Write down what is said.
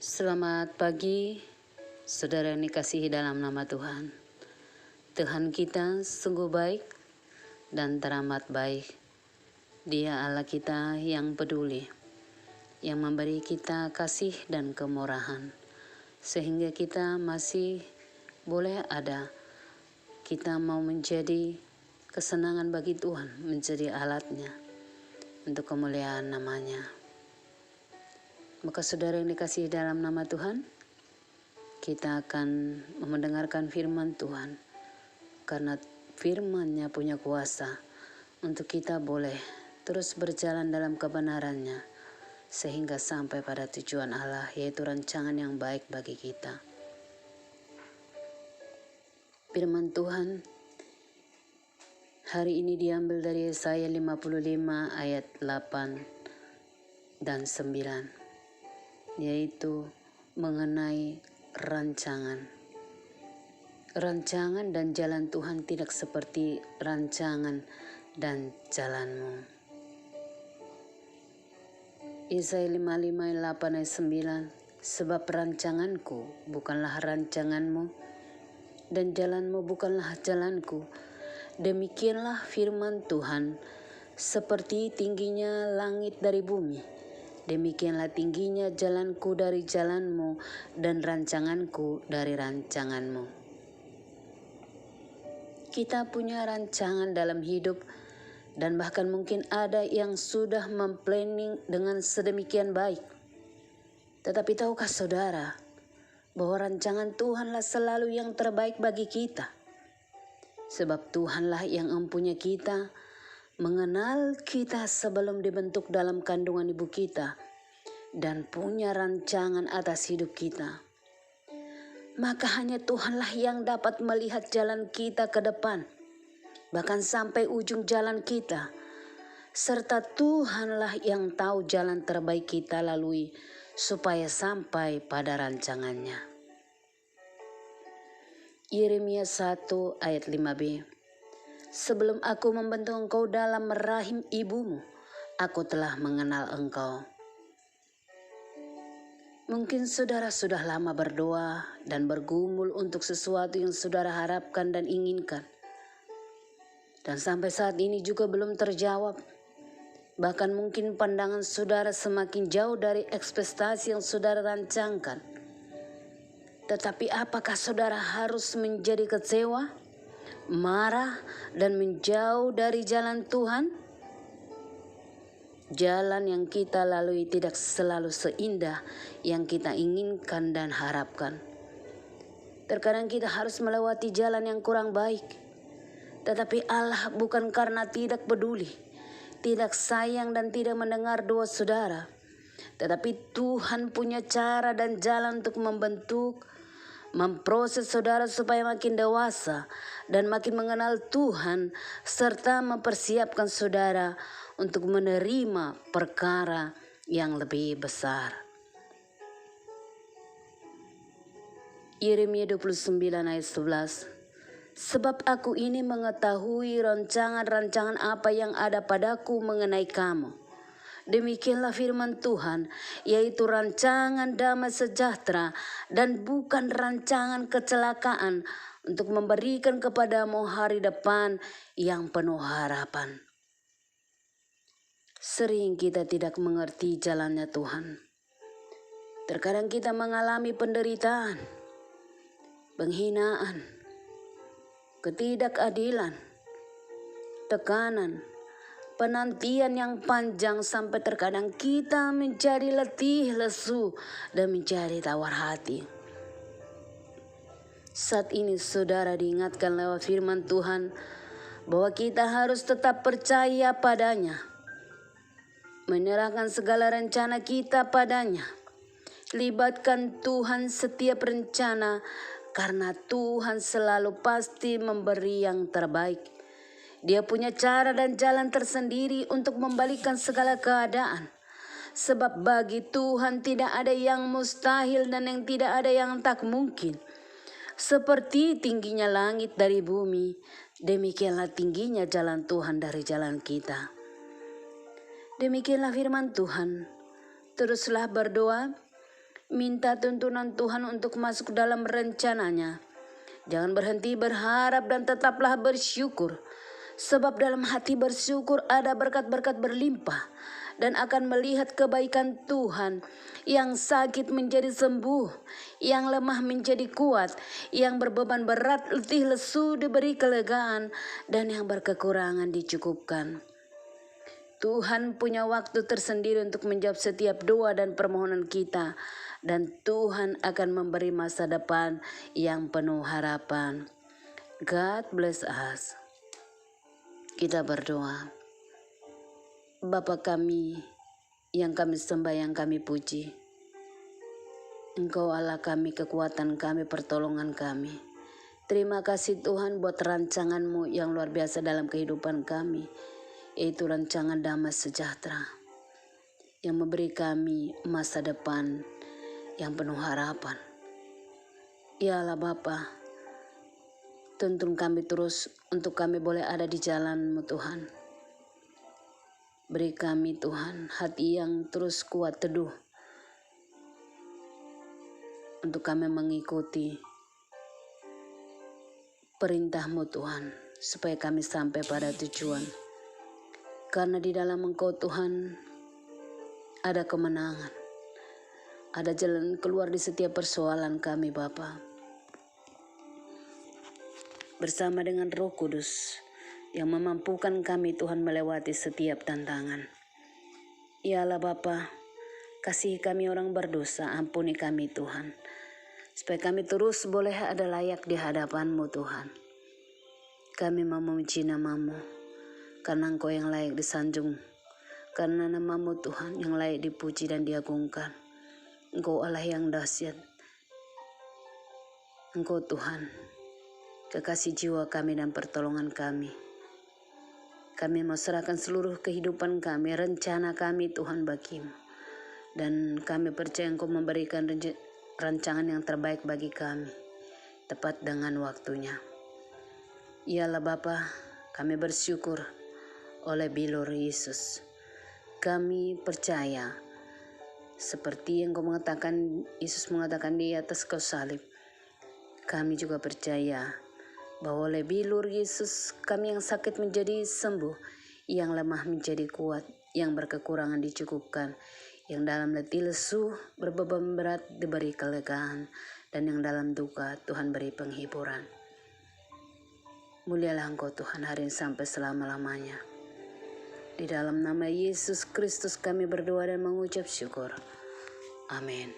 Selamat pagi, saudara yang dikasihi dalam nama Tuhan. Tuhan kita sungguh baik dan teramat baik. Dia Allah kita yang peduli, yang memberi kita kasih dan kemurahan, sehingga kita masih boleh ada. Kita mau menjadi kesenangan bagi Tuhan, menjadi alatnya untuk kemuliaan namanya. Maka saudara yang dikasihi dalam nama Tuhan, kita akan mendengarkan firman Tuhan. Karena firman-Nya punya kuasa untuk kita boleh terus berjalan dalam kebenarannya. Sehingga sampai pada tujuan Allah, yaitu rancangan yang baik bagi kita. Firman Tuhan hari ini diambil dari Yesaya 55 ayat 8 dan 9. Yaitu mengenai rancangan. Rancangan dan jalan Tuhan tidak seperti rancangan dan jalanmu. Yesaya 55 ayat 8 ayat 9. Sebab rancanganku bukanlah rancanganmu dan jalanmu bukanlah jalanku. Demikianlah firman Tuhan, seperti tingginya langit dari bumi. Demikianlah tingginya jalanku dari jalanmu dan rancanganku dari rancanganmu. Kita punya rancangan dalam hidup dan bahkan mungkin ada yang sudah memplanning dengan sedemikian baik. Tetapi tahukah saudara bahwa rancangan Tuhanlah selalu yang terbaik bagi kita? Sebab Tuhanlah yang mempunyai kita, mengenal kita sebelum dibentuk dalam kandungan ibu kita, dan punya rancangan atas hidup kita. Maka hanya Tuhanlah yang dapat melihat jalan kita ke depan, bahkan sampai ujung jalan kita. Serta Tuhanlah yang tahu jalan terbaik kita lalui, supaya sampai pada rancangannya. Yeremia 1 ayat 5b. Sebelum aku membentuk engkau dalam rahim ibumu, aku telah mengenal engkau. Mungkin saudara sudah lama berdoa dan bergumul untuk sesuatu yang saudara harapkan dan inginkan. Dan sampai saat ini juga belum terjawab. Bahkan mungkin pandangan saudara semakin jauh dari ekspektasi yang saudara rancangkan. Tetapi apakah saudara harus menjadi kecewa, marah, dan menjauh dari jalan Tuhan? Jalan yang kita lalui tidak selalu seindah yang kita inginkan dan harapkan. Terkadang kita harus melewati jalan yang kurang baik. Tetapi Allah bukan karena tidak peduli, tidak sayang dan tidak mendengar doa saudara. Tetapi Tuhan punya cara dan jalan untuk membentuk, memproses saudara supaya makin dewasa dan makin mengenal Tuhan, serta mempersiapkan saudara untuk menerima perkara yang lebih besar. Yeremia 29 ayat 11. Sebab aku ini mengetahui rancangan-rancangan apa yang ada padaku mengenai kamu. Demikianlah firman Tuhan, yaitu rancangan damai sejahtera dan bukan rancangan kecelakaan, untuk memberikan kepadamu hari depan yang penuh harapan. Sering kita tidak mengerti jalannya Tuhan. Terkadang kita mengalami penderitaan, penghinaan, ketidakadilan, tekanan, penantian yang panjang, sampai terkadang kita menjadi letih, lesu, dan menjadi tawar hati. Saat ini saudara diingatkan lewat firman Tuhan bahwa kita harus tetap percaya padanya, menyerahkan segala rencana kita padanya, libatkan Tuhan setiap rencana, karena Tuhan selalu pasti memberi yang terbaik. Dia punya cara dan jalan tersendiri untuk membalikkan segala keadaan. Sebab bagi Tuhan tidak ada yang mustahil dan yang tidak ada yang tak mungkin. Seperti tingginya langit dari bumi, demikianlah tingginya jalan Tuhan dari jalan kita. Demikianlah firman Tuhan. Teruslah berdoa, Minta tuntunan Tuhan untuk masuk dalam rencananya. Jangan berhenti berharap dan tetaplah bersyukur. Sebab dalam hati bersyukur ada berkat-berkat berlimpah dan akan melihat kebaikan Tuhan. Yang sakit menjadi sembuh, yang lemah menjadi kuat, yang berbeban berat letih lesu diberi kelegaan, dan yang berkekurangan dicukupkan. Tuhan punya waktu tersendiri untuk menjawab setiap doa dan permohonan kita, dan Tuhan akan memberi masa depan yang penuh harapan. God bless us. Kita berdoa. Bapa kami yang kami sembah, yang kami puji, Engkau Allah kami, kekuatan kami, pertolongan kami. Terima kasih Tuhan buat rancangan-Mu yang luar biasa dalam kehidupan kami, yaitu rancangan damai sejahtera yang memberi kami masa depan yang penuh harapan. Ya Allah Bapa, tuntun kami terus untuk kami boleh ada di jalan-Mu Tuhan. Beri kami Tuhan hati yang terus kuat teduh untuk kami mengikuti perintah-Mu Tuhan, supaya kami sampai pada tujuan. Karena di dalam Engkau Tuhan ada kemenangan, ada jalan keluar di setiap persoalan kami Bapa. Bersama dengan Roh Kudus yang memampukan kami Tuhan melewati setiap tantangan. Ya Allah Bapa, kasihi kami orang berdosa, ampuni kami Tuhan, supaya kami terus boleh ada layak di hadapan-Mu Tuhan. Kami mau memuji nama-Mu, karena Engkau yang layak disanjung, karena nama-Mu Tuhan yang layak dipuji dan diagungkan. Engkau Allah yang dahsyat. Engkau Tuhan, kekasih jiwa kami dan pertolongan kami. Kami mau serahkan seluruh kehidupan kami, rencana kami Tuhan bagi-Mu. Dan kami percaya Engkau memberikan rancangan yang terbaik bagi kami, tepat dengan waktunya. Yalah Bapa, kami bersyukur oleh bilur Yesus. Kami percaya seperti yang Yesus mengatakan di atas kayu salib. Kami juga percaya bahwa oleh bilur Yesus kami yang sakit menjadi sembuh, yang lemah menjadi kuat, yang berkekurangan dicukupkan, yang dalam letih lesu berbeban berat diberi kelegaan, dan yang dalam duka Tuhan beri penghiburan. Mulialah Engkau Tuhan hari ini sampai selama-lamanya. Di dalam nama Yesus Kristus kami berdoa dan mengucap syukur. Amin.